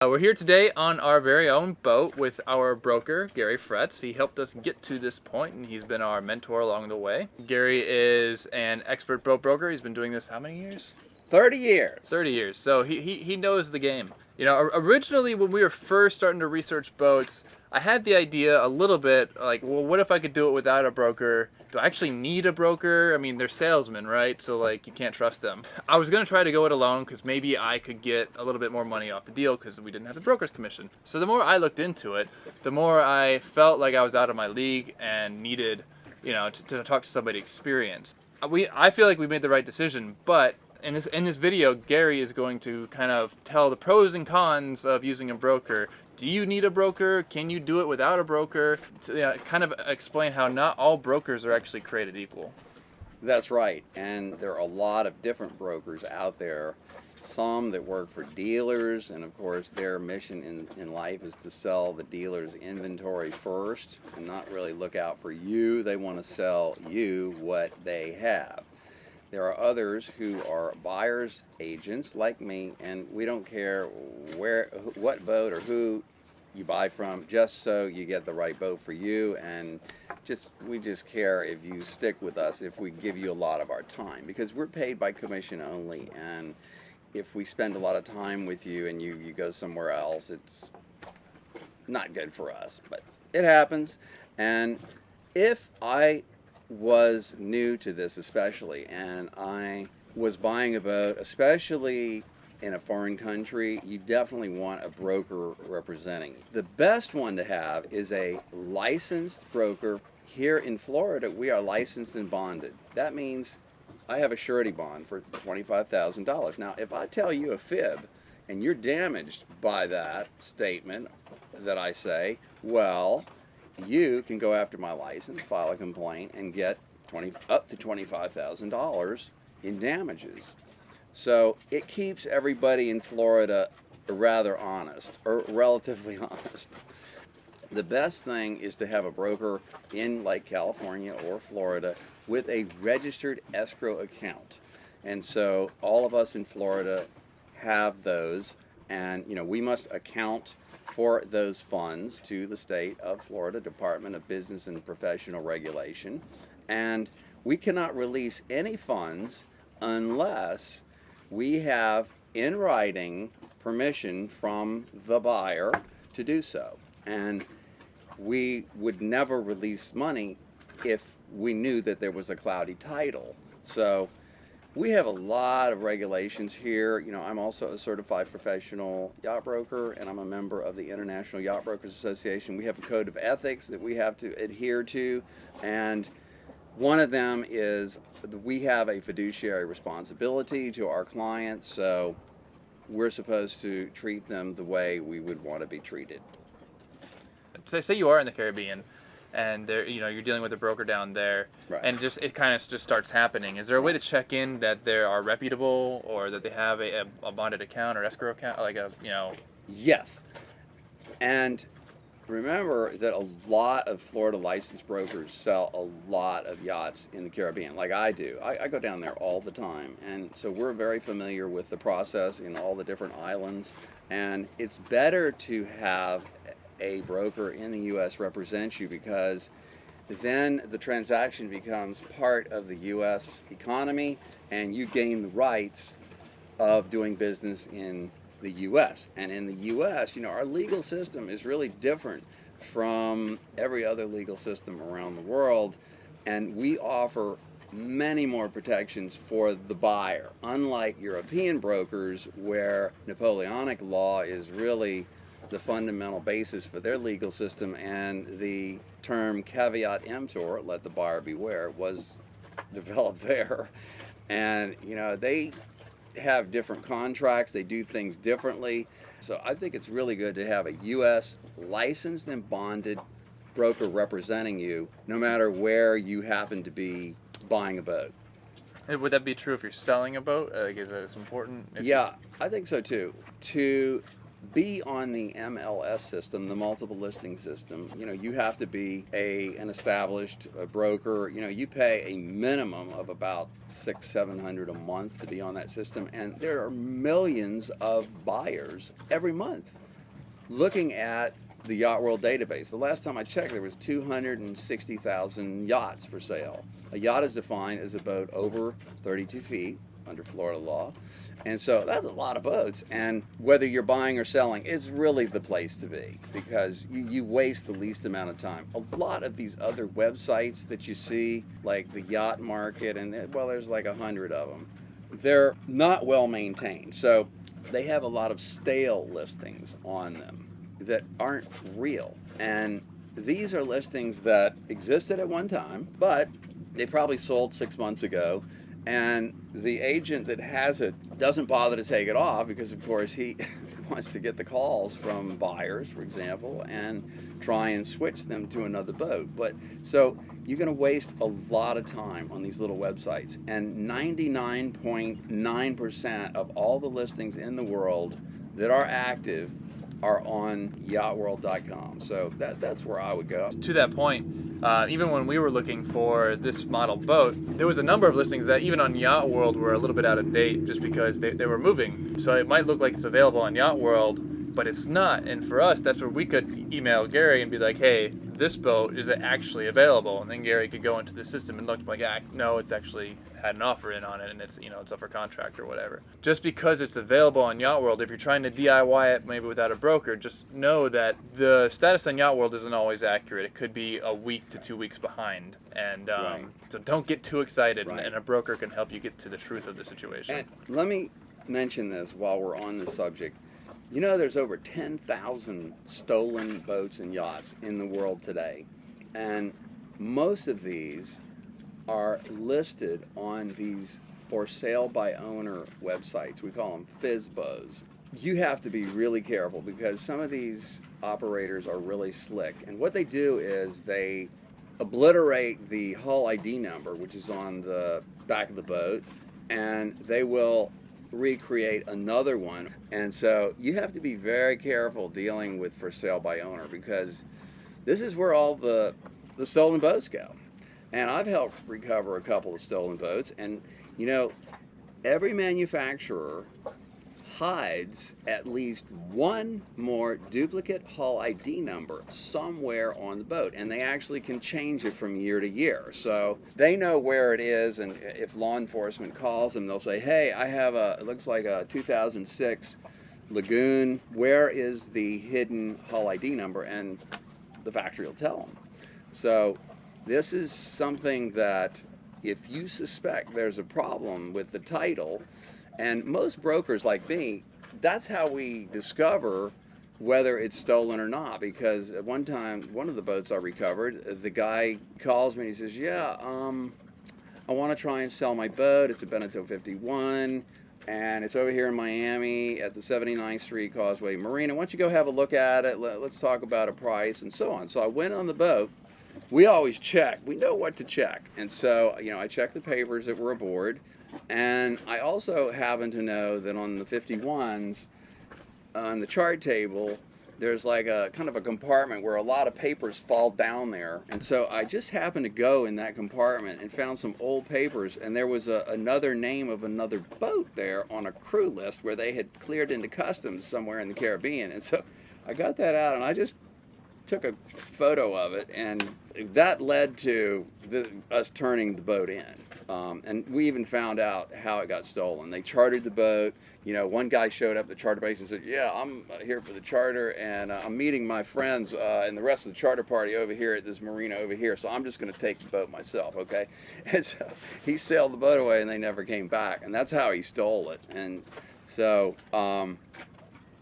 We're here today on our very own boat with our broker, Gary Fretz. He helped us get to this point, and he's been our mentor along the way. Gary is an expert boat broker. He's been doing this how many years? 30 years. 30 years. So he knows the game. You know, originally when we were first starting to research boats, I had the idea a little bit like, well, what if I could do it without a broker? Do I actually need a broker? I mean, they're salesmen, right? So like, you can't trust them. I was gonna try to go it alone because maybe I could get a little bit more money off the deal because we didn't have the broker's commission. So the more I looked into it, the more I felt like I was out of my league and needed, you know, to talk to somebody experienced. I feel like we made the right decision, but in this video, Gary is going to kind of tell the pros and cons of using a broker. Do you need a broker? Can you do it without a broker? To, kind of explain how not all brokers are actually created equal. That's right. And there are a lot of different brokers out there. Some that work for dealers, and of course their mission in life is to sell the dealer's inventory first and not really look out for you. They want to sell you what they have. There are others who are buyer's agents like me, and we don't care what boat or who you buy from, just so you get the right boat for you. And we just care if you stick with us, if we give you a lot of our time, because we're paid by commission only. And if we spend a lot of time with you and you go somewhere else, it's not good for us, but it happens. And if I was new to this especially, and I was buying a boat, especially in a foreign country, you definitely want a broker representing. The best one to have is a licensed broker. Here in Florida, we are licensed and bonded. That means I have a surety bond for $25,000. Now, if I tell you a fib and you're damaged by that statement that I say, well, you can go after my license, file a complaint, and get up to $25,000 in damages. So it keeps everybody in Florida rather honest, or relatively honest. The best thing is to have a broker in like California or Florida with a registered escrow account. And so all of us in Florida have those, and we must account for those funds to the state of Florida Department of Business and Professional Regulation. And we cannot release any funds unless we have in writing permission from the buyer to do so. And we would never release money if we knew that there was a cloudy title. So we have a lot of regulations here. I'm also a certified professional yacht broker, and I'm a member of the International Yacht Brokers Association. We have a code of ethics that we have to adhere to, and one of them is we have a fiduciary responsibility to our clients, so we're supposed to treat them the way we would want to be treated. Say you are in the Caribbean, and there, you're dealing with a broker down there, Right. and it kind of just starts happening. Is there a way to check in that they are reputable, or that they have a bonded account or escrow account, Yes. And remember that a lot of Florida licensed brokers sell a lot of yachts in the Caribbean, like I do. I go down there all the time, and so we're very familiar with the process in all the different islands. And it's better to have a broker in the U.S. represent you, because then the transaction becomes part of the U.S. economy, and you gain the rights of doing business in the U.S. And in the U.S., our legal system is really different from every other legal system around the world, and we offer many more protections for the buyer, unlike European brokers, where Napoleonic law is really the fundamental basis for their legal system, and the term caveat emptor, let the buyer beware, was developed there. And they have different contracts, they do things differently. So I think it's really good to have a U.S. licensed and bonded broker representing you, no matter where you happen to be buying a boat. Would that be true if you're selling a boat? Is that important? Yeah, I think so too. To be on the MLS system, the multiple listing system, you have to be an established broker. You pay a minimum of about $600-700 a month to be on that system, and there are millions of buyers every month. looking at the Yacht World database, the last time I checked, there was 260,000 yachts for sale. A yacht is defined as a boat over 32 feet under Florida law. And so that's a lot of boats. And whether you're buying or selling, it's really the place to be because you waste the least amount of time. A lot of these other websites that you see, like the yacht market, and well, there's like 100 of them, they're not well maintained. So they have a lot of stale listings on them that aren't real. And these are listings that existed at one time, but they probably sold 6 months ago. And the agent that has it doesn't bother to take it off because, of course, he wants to get the calls from buyers, for example, and try and switch them to another boat. But so you're going to waste a lot of time on these little websites. And 99.9% of all the listings in the world that are active are on yachtworld.com. So that's where I would go. To that point, even when we were looking for this model boat, there was a number of listings that even on Yacht World were a little bit out of date just because they were moving. So it might look like it's available on Yacht World, but it's not. And for us, that's where we could email Gary and be like, hey, this boat, is it actually available? And then Gary could go into the system and look like, no, it's actually had an offer in on it and it's, it's up for contract or whatever. Just because it's available on Yacht World, if you're trying to DIY it maybe without a broker, just know that the status on Yacht World isn't always accurate. It could be a week to 2 weeks behind. And Right. So don't get too excited, Right. and a broker can help you get to the truth of the situation. And let me mention this while we're on the subject. You know, there's over 10,000 stolen boats and yachts in the world today. And most of these are listed on these for sale by owner websites. We call them FSBOs. You have to be really careful because some of these operators are really slick. And what they do is they obliterate the hull ID number, which is on the back of the boat, and they will recreate another one. And so you have to be very careful dealing with for sale by owner because this is where all the stolen boats go. And I've helped recover a couple of stolen boats, and every manufacturer hides at least one more duplicate hull ID number somewhere on the boat, and they actually can change it from year to year. So they know where it is, and if law enforcement calls them, they'll say, hey, I have it looks like a 2006 Lagoon. Where is the hidden hull ID number? And the factory will tell them. So this is something that if you suspect there's a problem with the title, and most brokers like me, that's how we discover whether it's stolen or not. Because at one time, one of the boats I recovered, the guy calls me and he says, yeah, I want to try and sell my boat. It's a Beneteau 51, and it's over here in Miami at the 79th Street Causeway Marina. Why don't you go have a look at it? Let's talk about a price and so on. So I went on the boat. We always check. We know what to check. And so, I checked the papers that were aboard. And I also happen to know that on the 51s, on the chart table, there's like a kind of a compartment where a lot of papers fall down there. And so I just happened to go in that compartment and found some old papers, and there was another name of another boat there on a crew list where they had cleared into customs somewhere in the Caribbean. And so I got that out, and I just took a photo of it, and that led to us turning the boat in. And we even found out how it got stolen. They chartered the boat. One guy showed up at the charter base and said, yeah, I'm here for the charter, and I'm meeting my friends and the rest of the charter party over here at this marina over here, so I'm just going to take the boat myself, okay? And so he sailed the boat away, and they never came back, and that's how he stole it. And so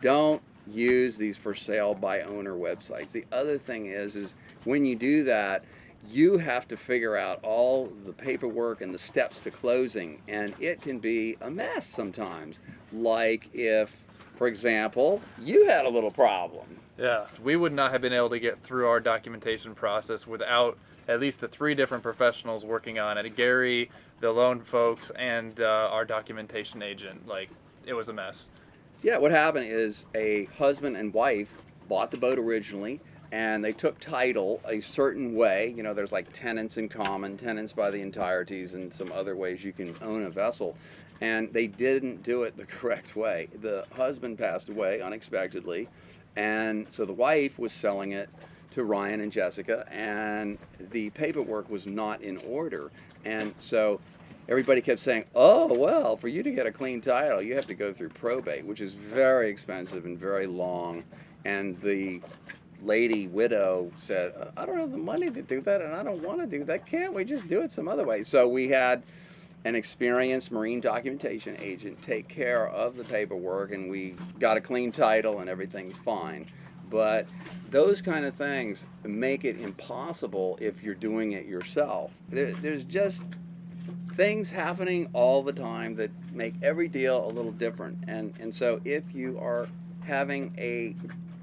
don't use these for sale by owner websites. The other thing is when you do that, you have to figure out all the paperwork and the steps to closing, and it can be a mess sometimes. Like if, for example, you had a little problem. Yeah, we would not have been able to get through our documentation process without at least the 3 different professionals working on it. Gary, the loan folks, and our documentation agent. Like, it was a mess. Yeah, what happened is a husband and wife bought the boat originally, and they took title a certain way. There's like tenants in common, tenants by the entireties, and some other ways you can own a vessel. And they didn't do it the correct way. The husband passed away unexpectedly, And so the wife was selling it to Ryan and Jessica, and the paperwork was not in order. And so everybody kept saying, oh, well, for you to get a clean title, you have to go through probate, which is very expensive and very long. And the lady widow said, I don't have the money to do that, and I don't want to do that. Can't we just do it some other way? So we had an experienced marine documentation agent take care of the paperwork, and we got a clean title and everything's fine. But those kind of things make it impossible if you're doing it yourself. There's just things happening all the time that make every deal a little different. And so if you are having a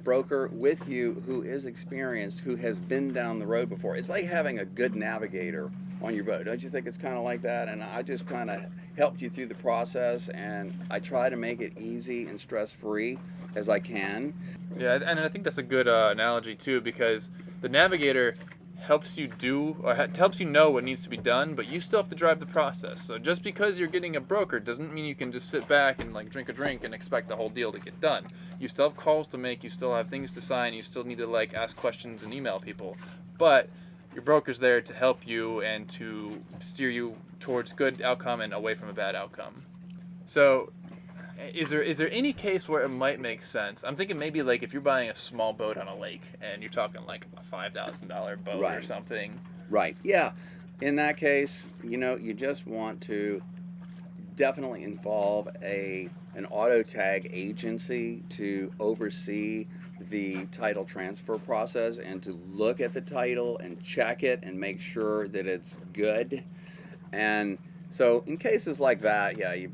broker with you who is experienced, who has been down the road before, it's like having a good navigator on your boat. Don't you think it's kind of like that? And I just kind of helped you through the process, and I try to make it easy and stress-free as I can. Yeah, and I think that's a good analogy too, because the navigator helps you do, or helps you know what needs to be done, but you still have to drive the process. So just because you're getting a broker doesn't mean you can just sit back and like drink a drink and expect the whole deal to get done. You still have calls to make, you still have things to sign, you still need to like ask questions and email people. But your broker's there to help you and to steer you towards good outcome and away from a bad outcome. So is there any case where it might make sense? I'm thinking maybe like if you're buying a small boat on a lake and you're talking like a $5,000 boat Right. or something. Right. Yeah. In that case, you just want to definitely involve an auto tag agency to oversee the title transfer process and to look at the title and check it and make sure that it's good. And so in cases like that, yeah, you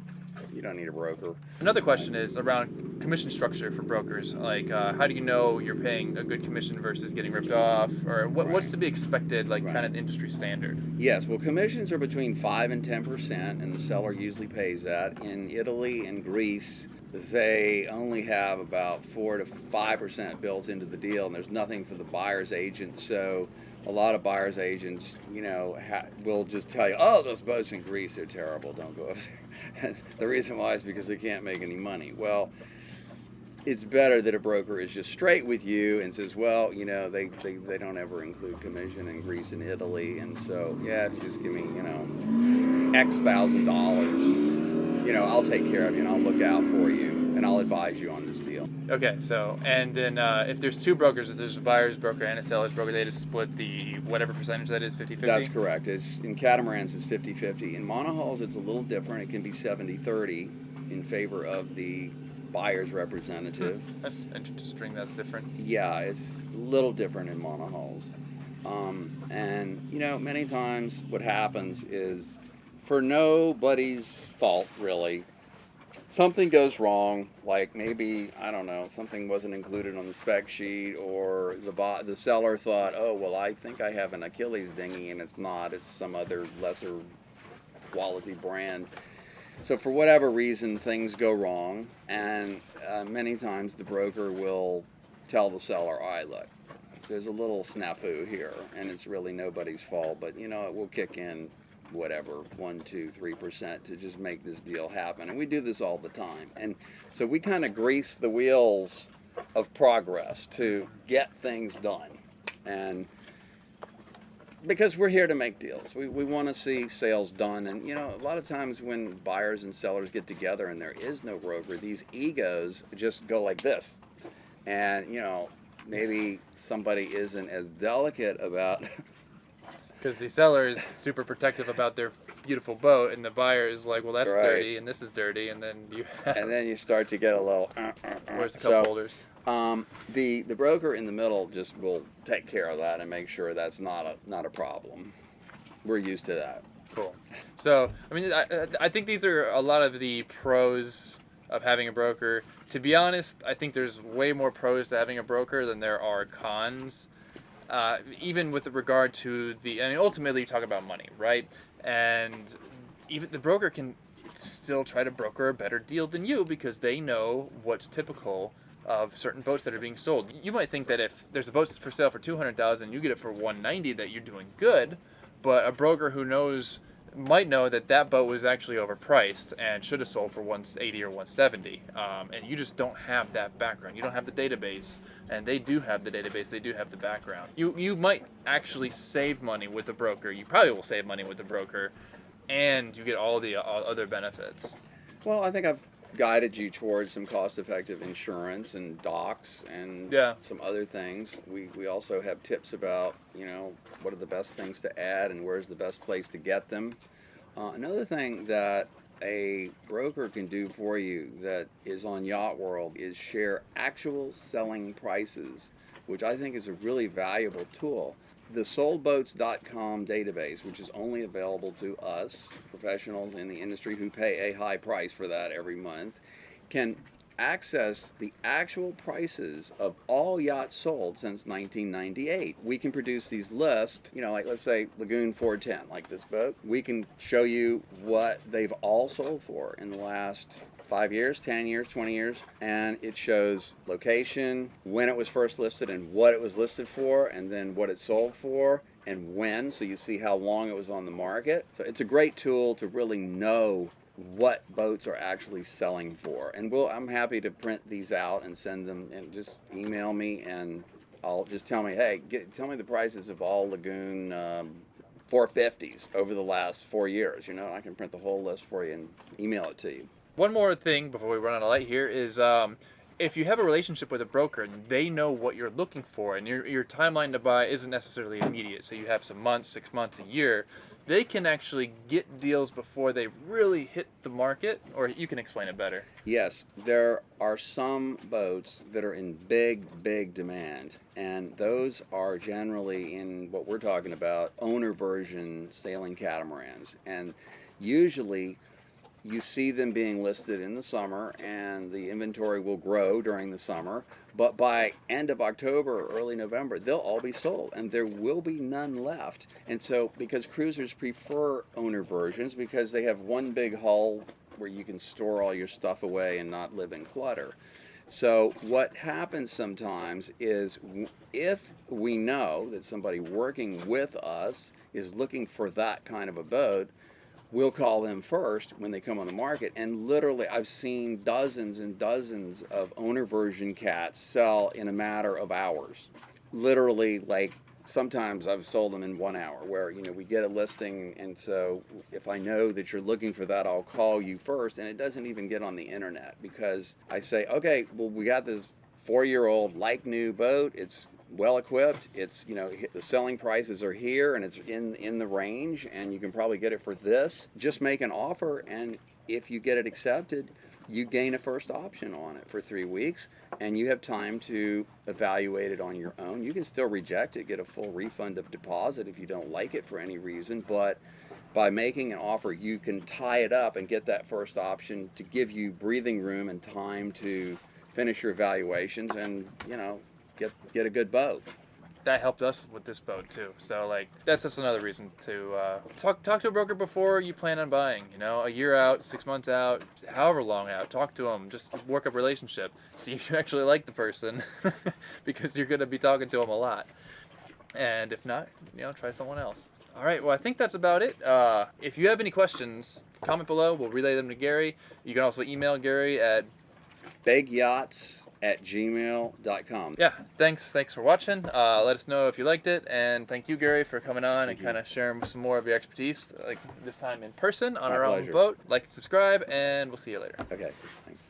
don't need a broker. Another question is around commission structure for brokers. Like, how do you know you're paying a good commission versus getting ripped off? Or what's to be expected, like kind of industry standard? Yes, well, commissions are between 5 and 10%, and the seller usually pays that. In Italy and Greece, they only have about 4 to 5% built into the deal, and there's nothing for the buyer's agent. So a lot of buyer's agents, will just tell you, oh, those boats in Greece are terrible, don't go over there. And the reason why is because they can't make any money. Well, it's better that a broker is just straight with you and says, well, they don't ever include commission in Greece and Italy, and so, yeah, if you just give me, X $1,000, I'll take care of you and I'll look out for you and I'll advise you on this deal. Okay, so, and then if there's two brokers, if there's a buyer's broker and a seller's broker, they just split the whatever percentage that is, 50-50? That's correct. In catamarans, it's 50-50. In monohulls, it's a little different. It can be 70-30 in favor of the buyer's representative. That's interesting. That's different. Yeah, it's a little different in monohulls. And, many times what happens is, for nobody's fault, really, something goes wrong, like maybe, I don't know, something wasn't included on the spec sheet, or the seller thought, oh, well, I think I have an Achilles dinghy, and it's not. It's some other lesser quality brand. So for whatever reason, things go wrong, and many times the broker will tell the seller, all right, look, there's a little snafu here, and it's really nobody's fault, but, it will kick in whatever, 1, 2, 3% to just make this deal happen. And we do this all the time. And so we kind of grease the wheels of progress to get things done. And because we're here to make deals. We want to see sales done. And, a lot of times when buyers and sellers get together and there is no broker, these egos just go like this. And, maybe somebody isn't as delicate about... Because the seller is super protective about their beautiful boat, and the buyer is like, well, that's dirty, and this is dirty, and then you and then you start to get a little... Where's the cup holders? The broker in the middle just will take care of that and make sure that's not a problem. We're used to that. Cool. So, I think these are a lot of the pros of having a broker. To be honest, I think there's way more pros to having a broker than there are cons. Even with regard to ultimately you talk about money, right? And even the broker can still try to broker a better deal than you because they know what's typical of certain boats that are being sold. You might think that if there's a boat for sale for $200,000, you get it for $190,000, that you're doing good, but a broker who knows might know that that boat was actually overpriced and should have sold for 180 or 170, and you just don't have that background. You don't have the database, and they do have the database. They do have the background. You might actually save money with a broker. You probably will save money with a broker, and you get all the other benefits. Well, I think I've guided you towards some cost-effective insurance and docks and Yeah. some other things. We also have tips about, what are the best things to add and where's the best place to get them. Another thing that a broker can do for you that is on Yacht World is share actual selling prices, which I think is a really valuable tool. The soldboats.com database, which is only available to us, professionals in the industry who pay a high price for that every month, can access the actual prices of all yachts sold since 1998. We can produce these lists, like let's say Lagoon 410, like this boat. We can show you what they've all sold for in the last 5 years, 10 years, 20 years, and it shows location, when it was first listed and what it was listed for, and then what it sold for and when, so you see how long it was on the market. So it's a great tool to really know what boats are actually selling for. And I'm happy to print these out and send them, and just email me and I'll just tell me, hey, tell me the prices of all Lagoon 450s over the last 4 years. I can print the whole list for you and email it to you. One more thing before we run out of light here is if you have a relationship with a broker and they know what you're looking for, and your timeline to buy isn't necessarily immediate, so you have some months, 6 months, a year, they can actually get deals before they really hit the market. Or you can explain it better. Yes, there are some boats that are in big demand, and those are generally in what we're talking about, owner version sailing catamarans. And usually you see them being listed in the summer, and the inventory will grow during the summer, but by end of October or early November they'll all be sold and there will be none left. And so, because cruisers prefer owner versions because they have one big hull where you can store all your stuff away and not live in clutter. So what happens sometimes is, if we know that somebody working with us is looking for that kind of a boat, we'll call them first when they come on the market. And literally, I've seen dozens and dozens of owner version cats sell in a matter of hours. Literally, like sometimes I've sold them in 1 hour, where we get a listing, and so if I know that you're looking for that, I'll call you first. And it doesn't even get on the internet, because I say, okay, well, we got this 4-year-old like new boat. It's well equipped. It's the selling prices are here and it's in the range, and you can probably get it for this. Just make an offer, and if you get it accepted, you gain a first option on it for 3 weeks, and you have time to evaluate it on your own. You can still reject it, get a full refund of deposit if you don't like it for any reason, but by making an offer, you can tie it up and get that first option to give you breathing room and time to finish your evaluations and get a good boat. That helped us with this boat too. So that's just another reason to talk to a broker before you plan on buying. A year out, 6 months out, however long out. Talk to them. Just work up a relationship. See if you actually like the person, because you're going to be talking to them a lot. And if not, try someone else. All right. Well, I think that's about it. If you have any questions, comment below. We'll relay them to Gary. You can also email Gary at bigyachts@gmail.com. Yeah, thanks for watching. Let us know if you liked it, and thank you, Gary, for coming on and kind of sharing some more of your expertise, like this time in person on our own boat. Like and subscribe, and we'll see you later. Okay, thanks.